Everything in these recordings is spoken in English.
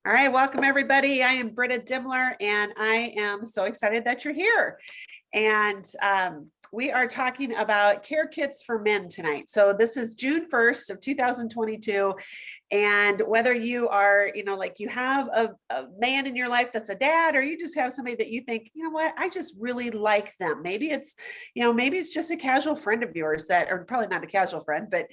All right, welcome everybody. I am Britta Dimmler, and I am so excited that you're here. And we are talking about care kits for men tonight. So this is June 1st of 2022. And whether you are, like you have a man in your life that's a dad, or you just have somebody that you think, you know what, I just really like them. Maybe it's just a casual friend of yours or probably not a casual friend, but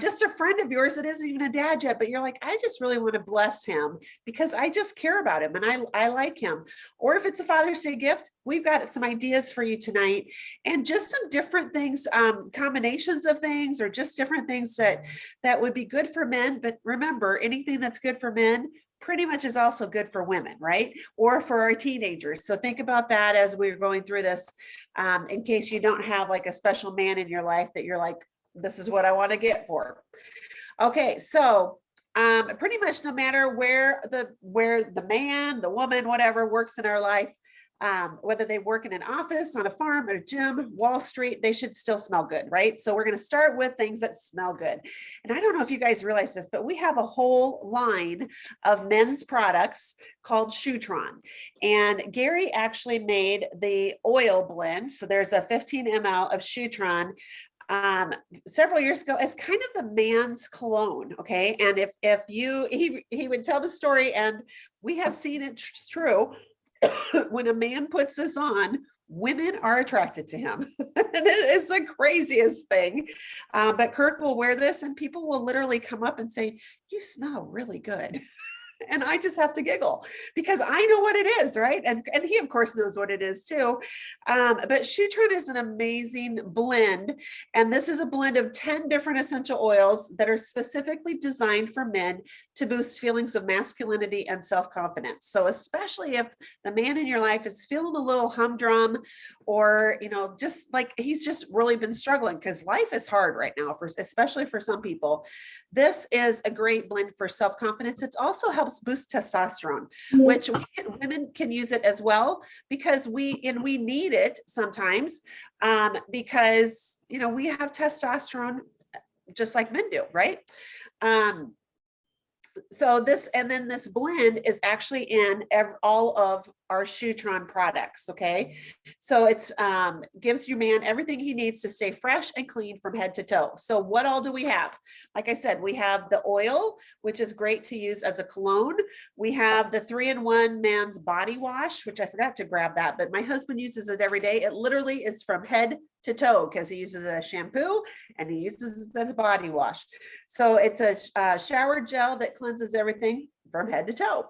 just a friend of yours that isn't even a dad yet, but you're like, I just really want to bless him because I just care about him and I like him. Or if it's a Father's Day gift, we've got some ideas for you tonight and just some different things, combinations of things, or just different things that would be good for men. But remember, anything that's good for men pretty much is also good for women, right? Or for our teenagers. So think about that as we're going through this, in case you don't have like a special man in your life that you're like, this is what I want to get for. Okay, so pretty much no matter where the man, the woman, whatever works in our life, whether they work in an office, on a farm, or a gym, Wall Street, they should still smell good, right? So we're going to start with things that smell good. And I don't know if you guys realize this, but we have a whole line of men's products called Shutron. And Gary actually made the oil blend. So there's a 15 ml of Shutron several years ago as kind of the man's cologne. Okay. And if he would tell the story, and we have seen it true. When a man puts this on, women are attracted to him. And it's the craziest thing. But Kirk will wear this and people will literally come up and say, you smell really good. And I just have to giggle because I know what it is, right? And he, of course, knows what it is too. But Shutron is an amazing blend. And this is a blend of 10 different essential oils that are specifically designed for men to boost feelings of masculinity and self-confidence. So especially if the man in your life is feeling a little humdrum, or, just like he's just really been struggling because life is hard right now, especially for some people. This is a great blend for self-confidence. It also helps boost testosterone, which women can use it as well, because we need it sometimes, because we have testosterone just like men do, right? So this blend is actually in all of our Shutron products. Okay, so it's gives your man everything he needs to stay fresh and clean from head to toe. So what all do we have? Like I said, we have the oil, which is great to use as a cologne. We have the 3-in-1 man's body wash, which I forgot to grab that, but my husband uses it every day. It literally is from head to toe because he uses a shampoo and he uses it as a body wash. So it's a shower gel that cleanses everything from head to toe.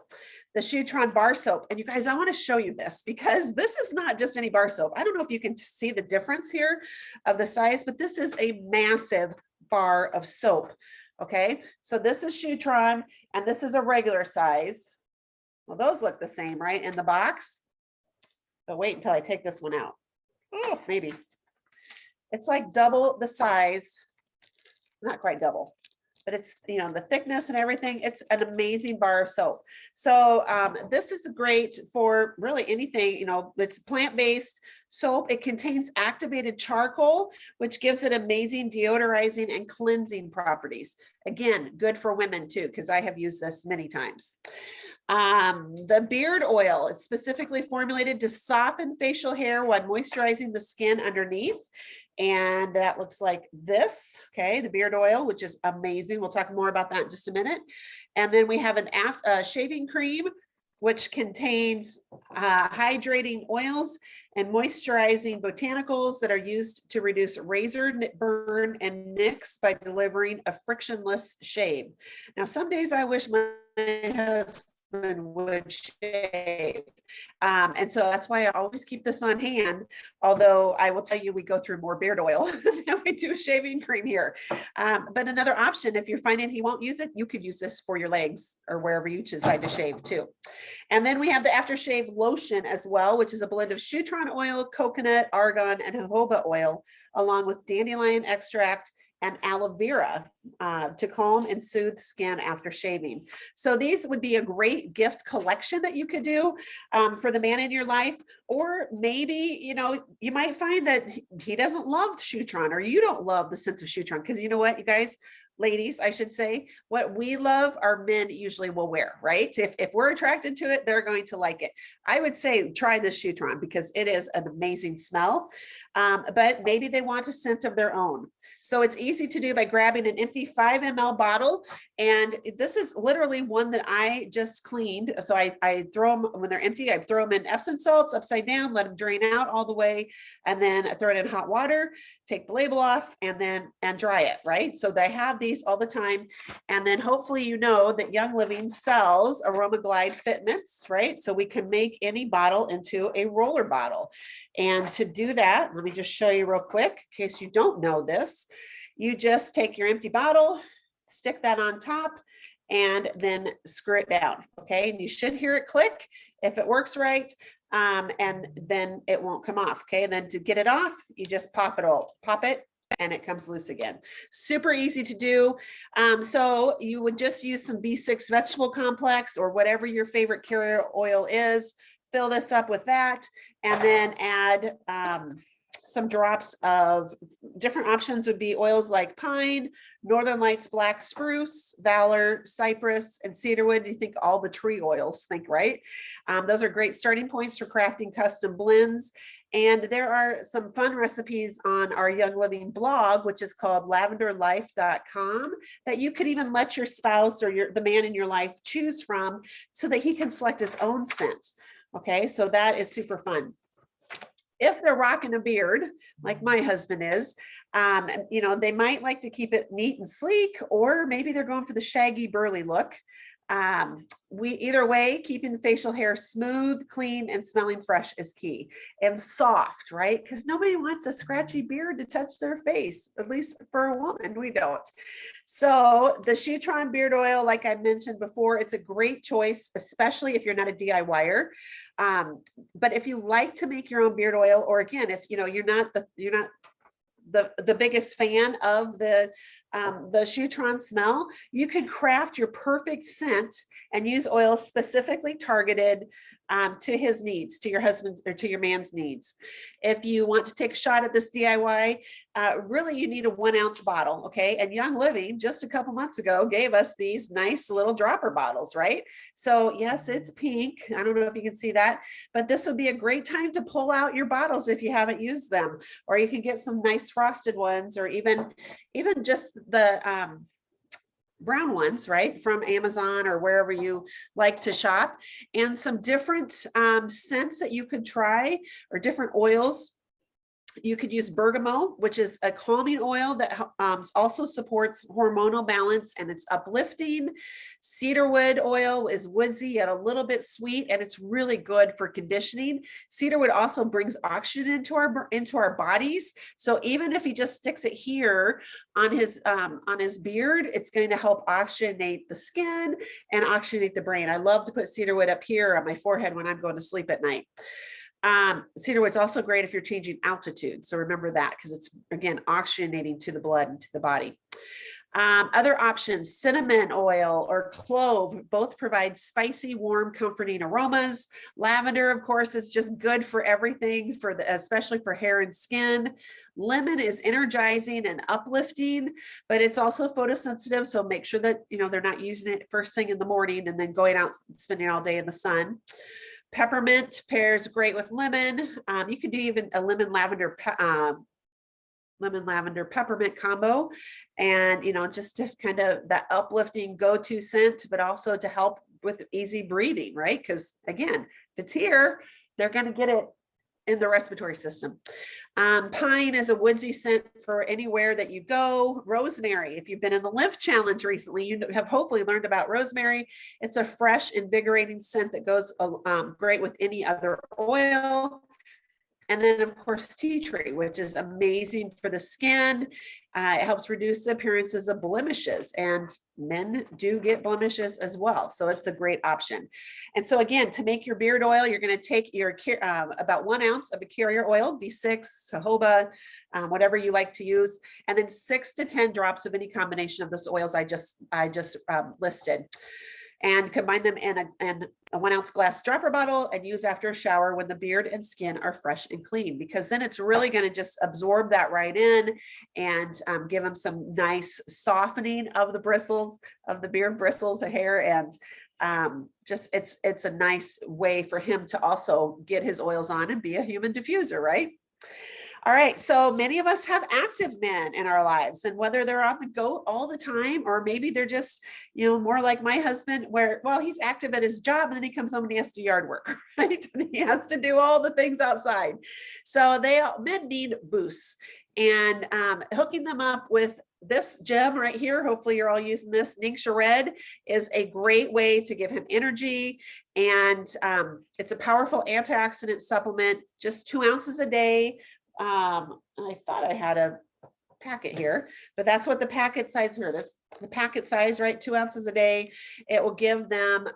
The Shutron bar soap. And you guys, I want to show you this because this is not just any bar soap. I don't know if you can see the difference here of the size, but this is a massive bar of soap. Okay, so this is Shutron and this is a regular size. Well, those look the same, right, in the box? But wait until I take this one out. Oh, maybe. It's like double the size, not quite double, but it's, the thickness and everything. It's an amazing bar of soap. So this is great for really anything, it's plant-based soap. It contains activated charcoal, which gives it amazing deodorizing and cleansing properties. Again, good for women too, because I have used this many times. The beard oil is specifically formulated to soften facial hair while moisturizing the skin underneath. And that looks like this. Okay, the beard oil, which is amazing. We'll talk more about that in just a minute. And then we have an shaving cream, which contains hydrating oils and moisturizing botanicals that are used to reduce razor burn and nicks by delivering a frictionless shave. Now, some days I wish my husband would shave. And so that's why I always keep this on hand. Although I will tell you, we go through more beard oil than we do shaving cream here. But another option, if you're finding he won't use it, you could use this for your legs or wherever you decide to shave too. And then we have the aftershave lotion as well, which is a blend of Shutron oil, coconut, argan, and jojoba oil, along with dandelion extract and aloe vera to calm and soothe skin after shaving. So these would be a great gift collection that you could do for the man in your life. Or maybe, you might find that he doesn't love Shutron, or you don't love the scent of Shutron, because you know what, you guys, ladies, I should say, what we love, our men usually will wear, right? If we're attracted to it, they're going to like it. I would say try the Shutron because it is an amazing smell, but maybe they want a scent of their own. So it's easy to do by grabbing an empty 5 ml bottle. And this is literally one that I just cleaned. So I throw them when they're empty, I throw them in Epsom salts upside down, let them drain out all the way, and then I throw it in hot water, take the label off, and dry it, right? So they have these all the time. And then hopefully you know that Young Living sells Aroma Glide Fit Mints, right? So we can make any bottle into a roller bottle. And to do that, let me just show you real quick in case you don't know this. You just take your empty bottle, stick that on top, and then screw it down, okay? And you should hear it click if it works right, and then it won't come off, okay? And then to get it off, you just pop it, and it comes loose again. Super easy to do. So you would just use some B6 vegetable complex or whatever your favorite carrier oil is, fill this up with that, and then add some drops of different options would be oils like pine, Northern Lights black spruce, Valor, cypress, and cedarwood. You think all the tree oils, right? Those are great starting points for crafting custom blends. And there are some fun recipes on our Young Living blog, which is called lavenderlife.com, that you could even let your spouse or the man in your life choose from so that he can select his own scent. Okay, so that is super fun. If they're rocking a beard, like my husband is, they might like to keep it neat and sleek, or maybe they're going for the shaggy, burly look. Either way, keeping the facial hair smooth, clean, and smelling fresh is key, and soft, right? Because nobody wants a scratchy beard to touch their face, at least for a woman, we don't. So the Shutron beard oil, like I mentioned before, it's a great choice, especially if you're not a DIYer. But if you like to make your own beard oil, or again, if you're not the biggest fan of the Shutron smell, you can craft your perfect scent and use oil specifically targeted to his needs, to your husband's or to your man's needs. If you want to take a shot at this DIY, really you need a 1 ounce bottle, okay? And Young Living just a couple months ago gave us these nice little dropper bottles, right? So yes, it's pink. I don't know if you can see that, but this would be a great time to pull out your bottles if you haven't used them, or you can get some nice frosted ones, or even just the brown ones, right, from Amazon or wherever you like to shop, and some different scents that you could try, or different oils. You could use bergamot, which is a calming oil that also supports hormonal balance, and it's uplifting. Cedarwood oil is woodsy yet a little bit sweet, and it's really good for conditioning. Cedarwood also brings oxygen into our bodies. So even if he just sticks it here on his beard, it's going to help oxygenate the skin and oxygenate the brain. I love to put cedarwood up here on my forehead when I'm going to sleep at night. Cedarwood's also great if you're changing altitude. So remember that, because it's, again, oxygenating to the blood and to the body. Other options, cinnamon oil or clove, both provide spicy, warm, comforting aromas. Lavender, of course, is just good for everything, especially for hair and skin. Lemon is energizing and uplifting, but it's also photosensitive. So make sure that, they're not using it first thing in the morning and then going out and spending all day in the sun. Peppermint pairs great with lemon. You can do even a lemon lavender peppermint combo, and just to kind of that uplifting go-to scent, but also to help with easy breathing, right? Because again, if it's here, they're going to get it in the respiratory system. Pine is a woodsy scent for anywhere that you go. Rosemary, if you've been in the Lymph Challenge recently, you have hopefully learned about rosemary. It's a fresh, invigorating scent that goes great with any other oil. And then, of course, tea tree, which is amazing for the skin. It helps reduce the appearances of blemishes, and men do get blemishes as well. So it's a great option. And so again, to make your beard oil, you're going to take your about 1 ounce of a carrier oil, V6, jojoba, whatever you like to use, and then 6 to 10 drops of any combination of those oils I just listed. and combine them in a 1 ounce glass dropper bottle and use after a shower when the beard and skin are fresh and clean, because then it's really going to just absorb that right in and give them some nice softening of the bristles, of the beard bristles, the hair, and just it's a nice way for him to also get his oils on and be a human diffuser, right? All right, so many of us have active men in our lives, and whether they're on the go all the time, or maybe they're just, more like my husband, where, well, he's active at his job and then he comes home and he has to yard work, right? And he has to do all the things outside. So men need boosts, and hooking them up with this gem right here, hopefully you're all using this, Ningxia Red, is a great way to give him energy. And it's a powerful antioxidant supplement, just 2 ounces a day. I thought I had a packet here, but that's what the packet size here is. The packet size, right? 2 ounces a day. It will give them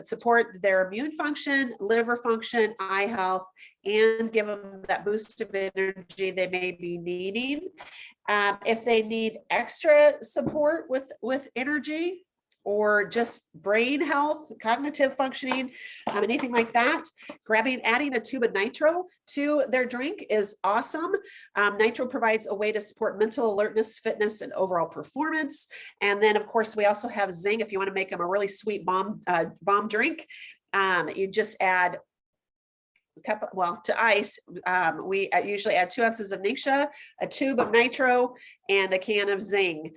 support their immune function, liver function, eye health, and give them that boost of energy they may be needing. If they need extra support with energy, or just brain health, cognitive functioning, anything like that, adding a tube of nitro to their drink is awesome. Nitro provides a way to support mental alertness, fitness, and overall performance. And then, of course, we also have Zing. If you want to make them a really sweet bomb drink, you just add to ice, we usually add 2 ounces of Ningxia, a tube of nitro, and a can of Zing.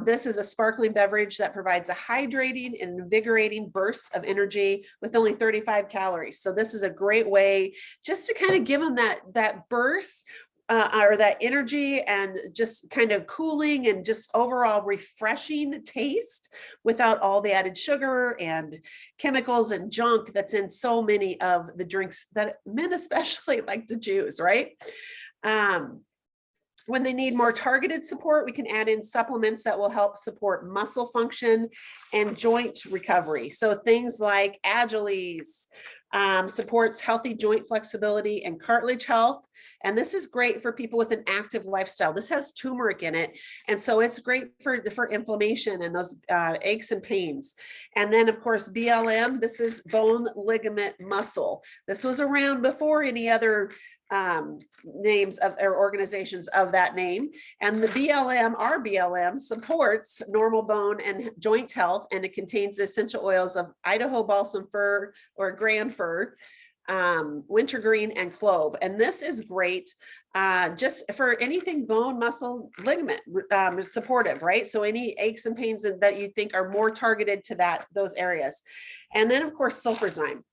This is a sparkling beverage that provides a hydrating and invigorating burst of energy with only 35 calories. So this is a great way just to kind of give them that burst or that energy, and just kind of cooling and just overall refreshing taste without all the added sugar and chemicals and junk that's in so many of the drinks that men especially like to choose, right? When they need more targeted support, we can add in supplements that will help support muscle function and joint recovery. So things like Agiles supports healthy joint flexibility and cartilage health. And this is great for people with an active lifestyle. This has turmeric in it, and so it's great for inflammation and those aches and pains. And then, of course, BLM, this is bone, ligament, muscle. This was around before any other names of or organizations of that name. And the BLM, our BLM, supports normal bone and joint health, and it contains the essential oils of Idaho balsam fir or grand fir, wintergreen, and clove. And this is great just for anything bone, muscle, ligament supportive, right? So any aches and pains that you think are more targeted to those areas. And then, of course, sulfurzyme.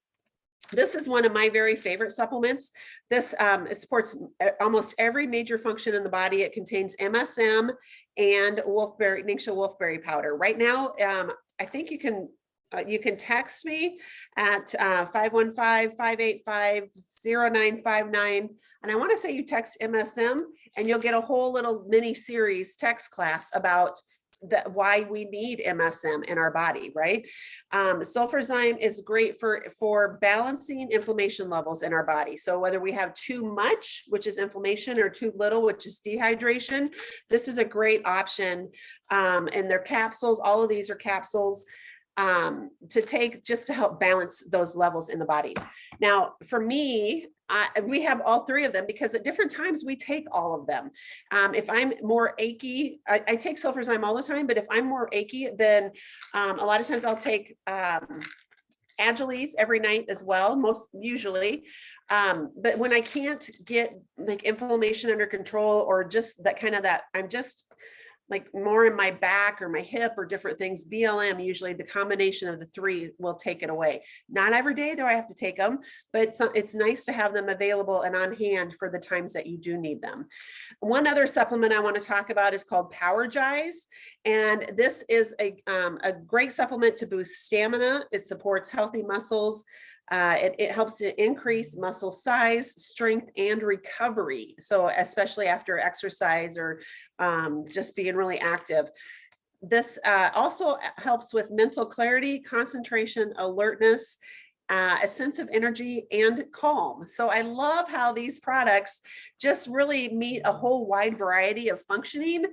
This is one of my very favorite supplements. This it supports almost every major function in the body. It contains MSM and Ningxia wolfberry powder. Right now, I think you can text me at 515-585-0959. And I want to say you text MSM, and you'll get a whole little mini series text class about why we need MSM in our body, right? Sulfurzyme is great for balancing inflammation levels in our body. So whether we have too much, which is inflammation, or too little, which is dehydration, this is a great option. And they're capsules. All of these are capsules to take just to help balance those levels in the body. Now, for me, we have all three of them because at different times we take all of them. If I'm more achy, I take sulfurzyme all the time, but if I'm more achy, then a lot of times I'll take Agiles every night as well, most usually. But when I can't get like inflammation under control, or just I'm just like more in my back or my hip or different things, BLM, usually the combination of the three will take it away. Not every day do I have to take them, but it's nice to have them available and on hand for the times that you do need them. One other supplement I want to talk about is called Powergize. And this is a great supplement to boost stamina. It supports healthy muscles. It helps to increase muscle size, strength, and recovery. So especially after exercise or just being really active. This also helps with mental clarity, concentration, alertness, a sense of energy, and calm. So I love how these products just really meet a whole wide variety of functioning.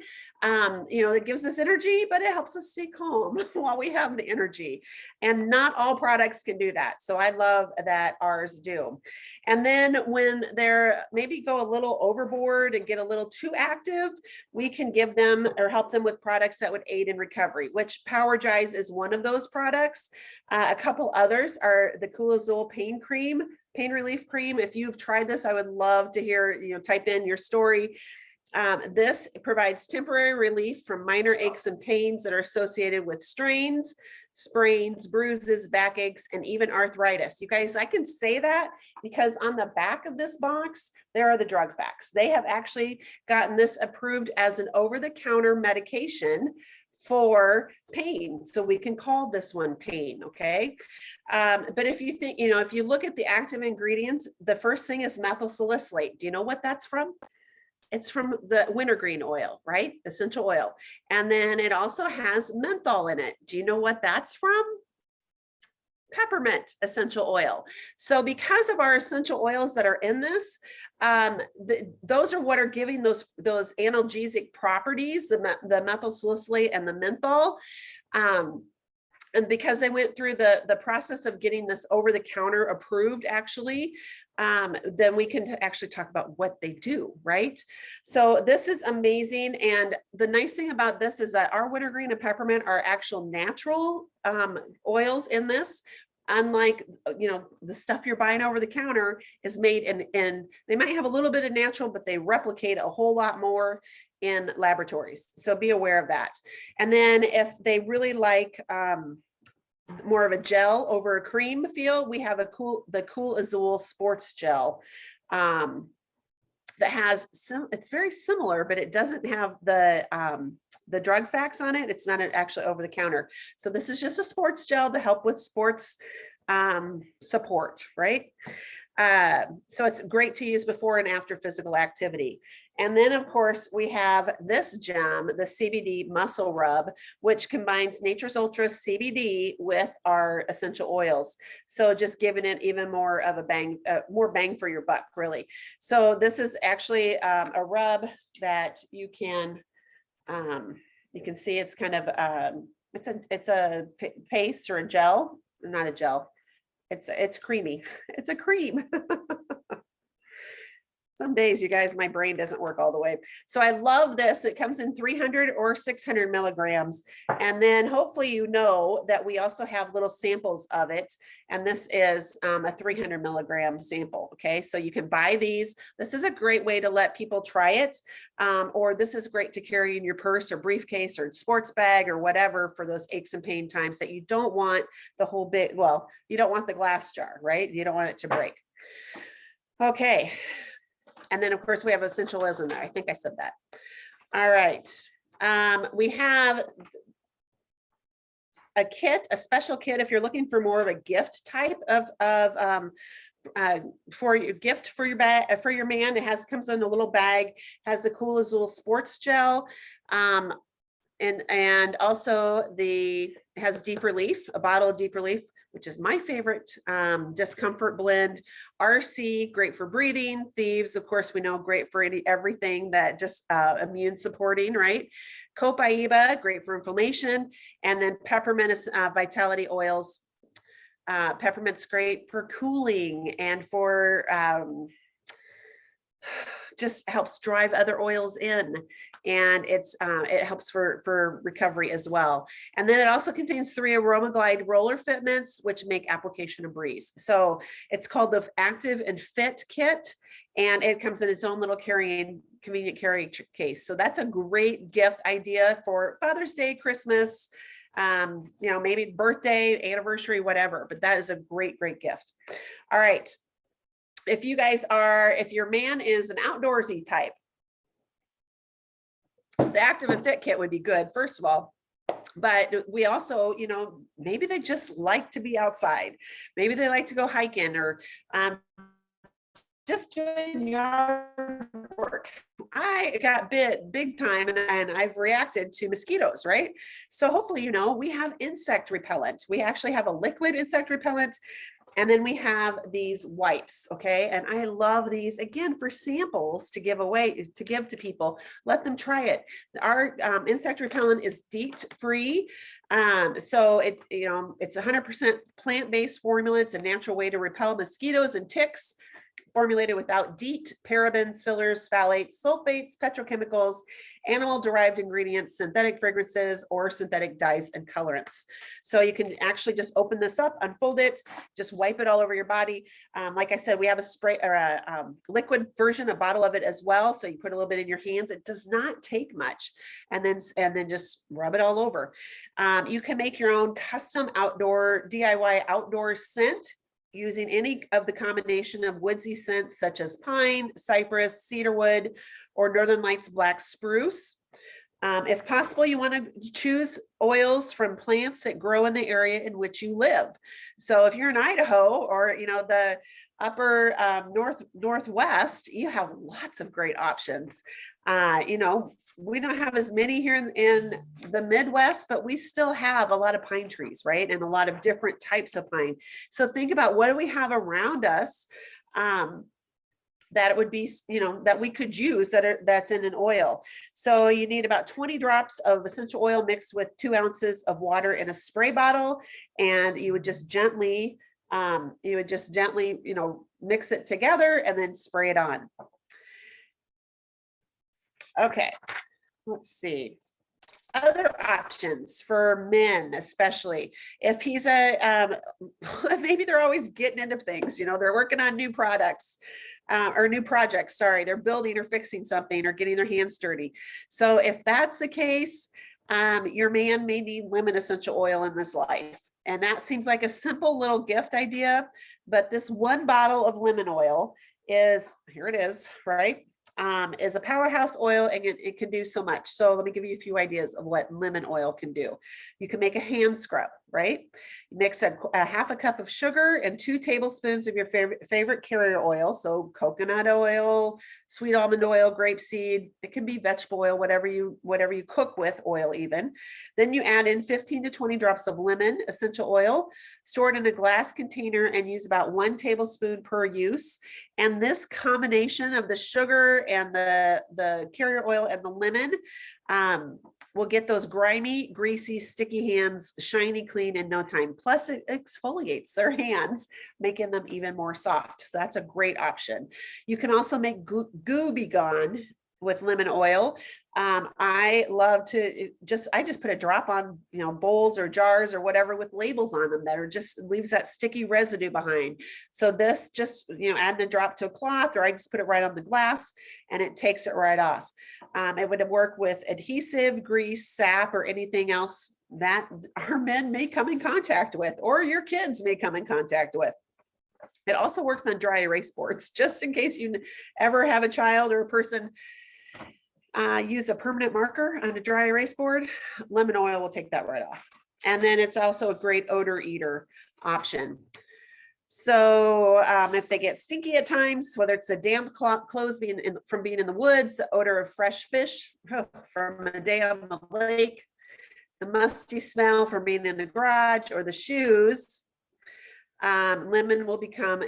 It gives us energy, but it helps us stay calm while we have the energy. And not all products can do that. So I love that ours do. And then when they're maybe go a little overboard and get a little too active, we can give them or help them with products that would aid in recovery, which Powergize is one of those products. A couple others are the Cool Azul pain relief cream. If you've tried this, I would love to hear, type in your story. This provides temporary relief from minor aches and pains that are associated with strains, sprains, bruises, backaches, and even arthritis. You guys, I can say that because on the back of this box, there are the drug facts. They have actually gotten this approved as an over-the-counter medication for pain. So we can call this one pain, okay? But if you think, if you look at the active ingredients, the first thing is methyl salicylate. Do you know what that's from? It's from the wintergreen oil, right? Essential oil. And then it also has menthol in it. Do you know what that's from? Peppermint essential oil. So because of our essential oils that are in this, those are what are giving those analgesic properties, the methyl salicylate and the menthol. And because they went through the process of getting this over the counter approved, actually, then we can actually talk about what they do, right? So this is amazing. And the nice thing about this is that our wintergreen and peppermint are actual natural oils in this. Unlike, the stuff you're buying over the counter is made in they might have a little bit of natural, but they replicate a whole lot more in laboratories. So be aware of that. And then if they really like more of a gel over a cream feel, we have the Cool Azul Sports Gel that has it's very similar, but it doesn't have the drug facts on it. It's not actually over the counter. So this is just a sports gel to help with sports support, right? So it's great to use before and after physical activity. And then of course we have this gem, the CBD muscle rub, which combines Nature's Ultra CBD with our essential oils. So just giving it even more of a more bang for your buck, really. So this is actually a rub that you can see it's kind of, it's a paste or a gel, not a gel. It's creamy. It's a cream. Some days, you guys, my brain doesn't work all the way. So I love this. It comes in 300 or 600 milligrams. And then hopefully you know that we also have little samples of it. And this is a 300 milligram sample. Okay, so you can buy these. This is a great way to let people try it. Or this is great to carry in your purse or briefcase or sports bag or whatever for those aches and pain times that you don't want the whole bit. Well, you don't want the glass jar, right? You don't want it to break. Okay. And then of course we have essential oils in there. I think I said that. All right. We have a kit, a special kit, if you're looking for more of a gift type of for your gift for your bag, for your man. It comes in a little bag, has the Cool Azul Sports Gel. And also it has Deep Relief, a bottle of Deep Relief, which is my favorite discomfort blend. RC, great for breathing. Thieves, of course, we know, great for everything that just immune supporting, right? Copaiba, great for inflammation. And then peppermint vitality oils. Peppermint's great for cooling and for just helps drive other oils in, and it helps for recovery as well. And then it also contains 3 AromaGlide roller fitments, which make application a breeze. So it's called the Active and Fit Kit, and it comes in its own little convenient carry case. So that's a great gift idea for Father's Day, Christmas, maybe birthday, anniversary, whatever. But that is a great gift. All right. If your man is an outdoorsy type, the Active and Fit Kit would be good, first of all. But we also, maybe they just like to be outside. Maybe they like to go hiking or just doing yard work. I got bit big time and I've reacted to mosquitoes, right? So hopefully, we have insect repellent. We actually have a liquid insect repellent. And then we have these wipes, okay? And I love these, again, for samples to give away, to give to people. Let them try it. Our insect repellent is DEET free. So it's 100% plant-based formula. It's a natural way to repel mosquitoes and ticks, formulated without DEET, parabens, fillers, phthalates, sulfates, petrochemicals, animal-derived ingredients, synthetic fragrances, or synthetic dyes and colorants. So you can actually just open this up, unfold it, just wipe it all over your body. Like I said, we have a spray or a liquid version, a bottle of it as well. So you put a little bit in your hands. It does not take much, and then just rub it all over. You can make your own custom outdoor DIY outdoor scent using any of the combination of woodsy scents such as pine, cypress, cedarwood, or Northern Lights black spruce. If possible, you want to choose oils from plants that grow in the area in which you live. So if you're in Idaho or the upper northwest, you have lots of great options. We don't have as many here in the Midwest, but we still have a lot of pine trees, right? And a lot of different types of pine. So think about what do we have around us that it would be, that we could use that's in an oil. So you need about 20 drops of essential oil mixed with 2 ounces of water in a spray bottle. And you would just gently, mix it together and then spray it on. Okay, let's see. Other options for men, especially if he's maybe they're always getting into things, they're working on new products or new projects. Sorry, they're building or fixing something or getting their hands dirty. So if that's the case, your man may need lemon essential oil in this life. And that seems like a simple little gift idea, but this 1 bottle of lemon oil here it is, right? Is a powerhouse oil, and it can do so much. So let me give you a few ideas of what lemon oil can do. You can make a hand scrub, right? Mix a half a cup of sugar and 2 tablespoons of your favorite carrier oil. So coconut oil, sweet almond oil, grapeseed. It can be vegetable oil, whatever you cook with oil even. Then you add in 15 to 20 drops of lemon essential oil, stored in a glass container, and use about 1 tablespoon per use. And this combination of the sugar and the carrier oil and the lemon will get those grimy, greasy, sticky hands shiny clean in no time. Plus it exfoliates their hands, making them even more soft. So that's a great option. You can also make Goo Be Gone with lemon oil. I love to I just put a drop on, bowls or jars or whatever with labels on them that are just leaves that sticky residue behind. So this just, adding a drop to a cloth, or I just put it right on the glass and it takes it right off. It would work with adhesive, grease, sap, or anything else that our men may come in contact with, or your kids may come in contact with. It also works on dry erase boards, just in case you ever have a child or a person use a permanent marker on a dry erase board. Lemon oil will take that right off. And then it's also a great odor eater option. So if they get stinky at times, whether it's a damp clothes from being in the woods, the odor of fresh fish from a day on the lake, the musty smell from being in the garage, or the shoes, lemon will become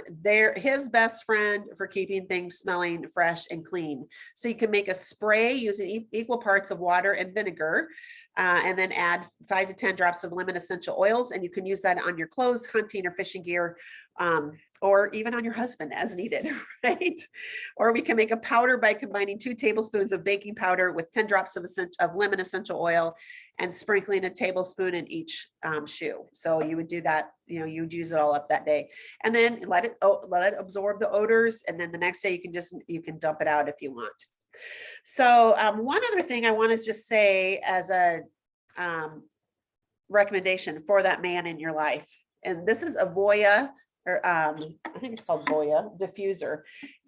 his best friend for keeping things smelling fresh and clean. So you can make a spray using equal parts of water and vinegar, and then add 5 to 10 drops of lemon essential oils. And you can use that on your clothes, hunting or fishing gear, or even on your husband as needed, right? Or we can make a powder by combining 2 tablespoons of baking powder with 10 drops of lemon essential oil and sprinkling a tablespoon in each shoe. So you would do that, you would use it all up that day, and then let it absorb the odors. And then the next day you can dump it out if you want. So one other thing I want to just say as a recommendation for that man in your life, and this is Avoya, or I think it's called Voya diffuser.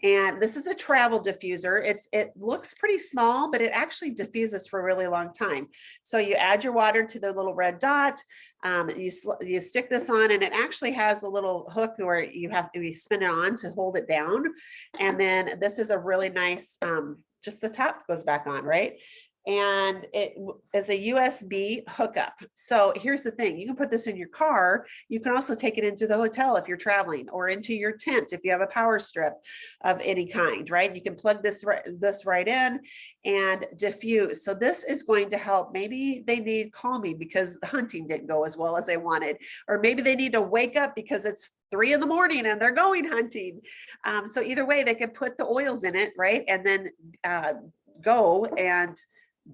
And this is a travel diffuser. It looks pretty small, but it actually diffuses for a really long time. So you add your water to the little red dot, you stick this on, and it actually has a little hook where you spin it on to hold it down. And then this is a really nice, just the top goes back on, right? and it is a USB hookup. So here's the thing, you can put this in your car. You can also take it into the hotel if you're traveling, or into your tent if you have a power strip of any kind, right? You can plug this right in and diffuse. So this is going to help. Maybe they need calming because hunting didn't go as well as they wanted, or maybe they need to wake up because it's 3 in the morning and they're going hunting. So either way, they can put the oils in it, right? And then go and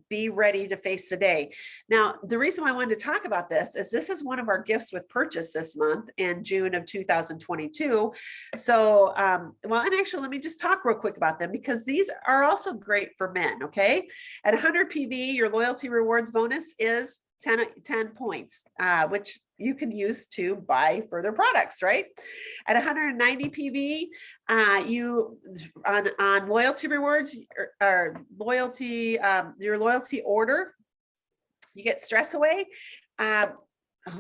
be ready to face the day. Now, the reason why I wanted to talk about this is one of our gifts with purchase this month in June of 2022. So, well, and actually, let me just talk real quick about them because these are also great for men, okay? At 100 PV, your loyalty rewards bonus is 10 points, which you can use to buy further products, right? At 190 PV, you on loyalty rewards or loyalty, your loyalty order, you get stress away.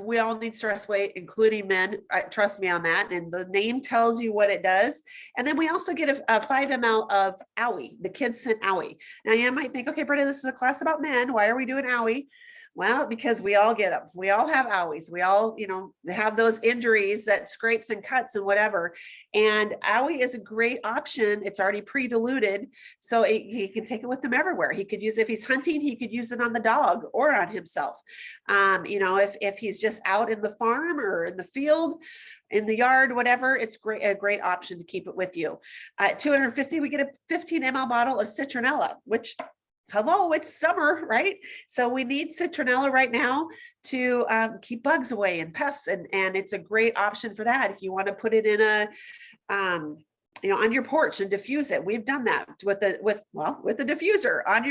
We all need stress away, including men. Trust me on that. And the name tells you what it does. And then we also get a 5 ml of Owie, the Kids Scent Owie. Now you might think, okay, Britta, this is a class about men. Why are we doing Owie? Well, because we all get them. We all have owies. We all, have those injuries, that scrapes and cuts and whatever. And owie is a great option. It's already pre-diluted. So he can take it with him everywhere. He could use, if he's hunting, he could use it on the dog or on himself. If he's just out in the farm or in the field, in the yard, whatever, it's a great option to keep it with you. At 250, we get a 15 ml bottle of citronella, which, hello, it's summer, right? So we need citronella right now to keep bugs away and pests, and it's a great option for that. If you want to put it in a on your porch and diffuse it. We've done that with the diffuser on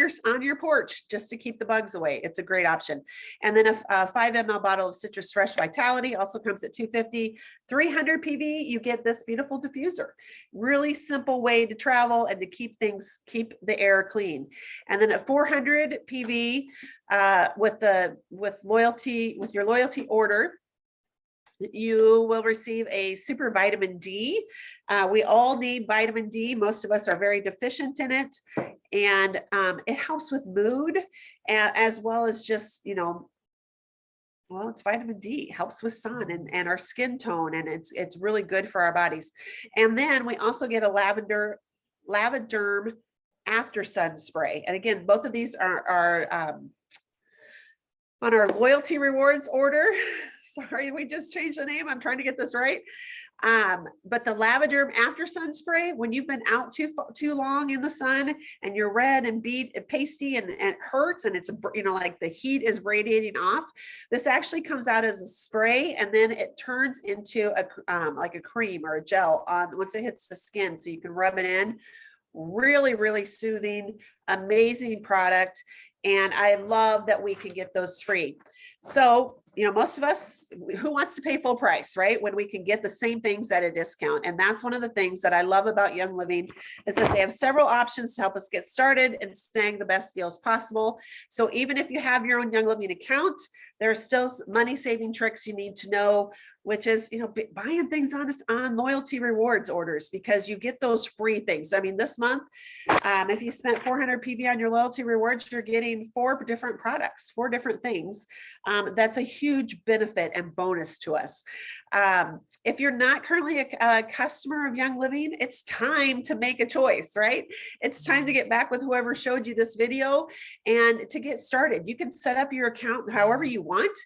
your porch just to keep the bugs away. It's a great option. And then a 5 ml bottle of Citrus Fresh Vitality also comes at 250. 300 PV, you get this beautiful diffuser. Really simple way to travel and to keep the air clean. And then at 400 PV, with your loyalty order, you will receive a super vitamin D. We all need vitamin D. Most of us are very deficient in it. And it helps with mood as well as just, it's vitamin D, helps with sun and our skin tone. And it's really good for our bodies. And then we also get a Lavaderm After Sun Spray. And again, both of these are on our loyalty rewards order. Sorry, we just changed the name. I'm trying to get this right. But the Lavaderm After Sun Spray, when you've been out too long in the sun and you're red and pasty and it hurts and it's, like the heat is radiating off, this actually comes out as a spray and then it turns into like a cream or a gel once it hits the skin, so you can rub it in. Really, really soothing, amazing product. And I love that we can get those free. So, most of us, who wants to pay full price, right? When we can get the same things at a discount. And that's one of the things that I love about Young Living is that they have several options to help us get started and staying the best deals possible. So even if you have your own Young Living account, there are still money saving tricks you need to know, which is, buying things on loyalty rewards orders, because you get those free things. I mean, this month, if you spent 400 PV on your loyalty rewards, you're getting 4 different products, 4 different things. That's a huge benefit and bonus to us. If you're not currently a customer of Young Living, it's time to make a choice, right? It's time to get back with whoever showed you this video and to get started. You can set up your account however you want,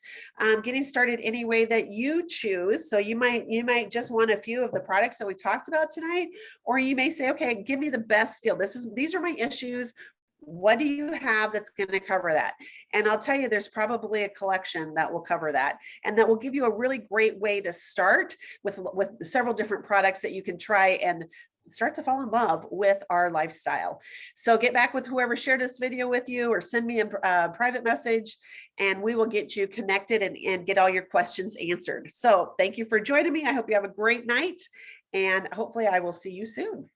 getting started any way that you choose. So you might just want a few of the products that we talked about tonight, or you may say, okay, give me the best deal. These are my issues. What do you have that's going to cover that? And I'll tell you, there's probably a collection that will cover that, and that will give you a really great way to start with several different products that you can try and start to fall in love with our lifestyle. So get back with whoever shared this video with you, or send me a private message and we will get you connected and get all your questions answered. So thank you for joining me. I hope you have a great night, and hopefully I will see you soon.